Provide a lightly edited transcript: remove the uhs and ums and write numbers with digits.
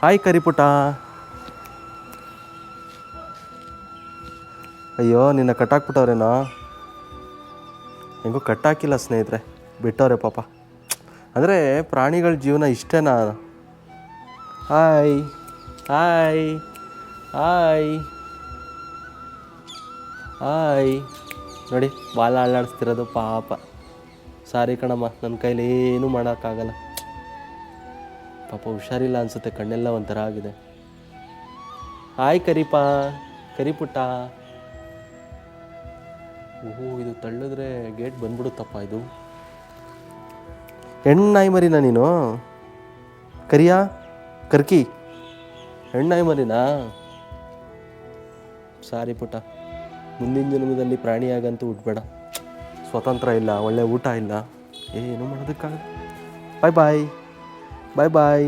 Hi ಕರಿಪುಟ. ಅಯ್ಯೋ ನಿನ್ನ ಕಟ್ಟಾಕ್ಬಿಟ್ಟವ್ರೇನೋ. ಹೆಂಗೂ ಕಟ್ಟಾಕಿಲ್ಲ ಸ್ನೇಹಿತರೆ, ಬಿಟ್ಟವ್ರೆ ಪಾಪ. ಅಂದರೆ ಪ್ರಾಣಿಗಳ ಜೀವನ ಇಷ್ಟೇನಾ. Hi hi hi hi. ನೋಡಿ ಬಾಲ ಅಳ್ಳಾಡಿಸ್ತಿರೋದು ಪಾಪ. ಸಾರಿ ಕಣಮ್ಮ, ನನ್ನ ಕೈಲಿ ಏನೂ ಮಾಡೋಕ್ಕಾಗಲ್ಲ. ಪಾಪ ಹುಷಾರಿಲ್ಲ ಅನಿಸುತ್ತೆ, ಕಣ್ಣೆಲ್ಲ ಒಂಥರ ಆಗಿದೆ. ಹಾಯ್ ಕರಿಪುಟ್ಟ. ಓಹೋ, ಇದು ತಳ್ಳಿದ್ರೆ ಗೇಟ್ ಬಂದ್ಬಿಡುತ್ತಪ್ಪ. ಇದು ಹೆಣ್ಣಾಯಿ ಮರಿನಾ ನೀನು? ಕರ್ಕಿ ಹೆಣ್ಣಾಯಿ ಮರಿನಾ? ಸಾರಿ ಪುಟ್ಟ, ಮುಂದಿನ ಜನ್ಮದಲ್ಲಿ ಪ್ರಾಣಿಯಾಗಂತೂ ಹುಟ್ಬೇಡ. ಸ್ವತಂತ್ರ ಇಲ್ಲ, ಒಳ್ಳೆ ಊಟ ಇಲ್ಲ, ಏನು ಮಾಡೋದಕ್ಕಾಗಲ್ಲ. ಬಾಯ್ ಬಾಯ್ ಬಾಯ್ ಬಾಯ್.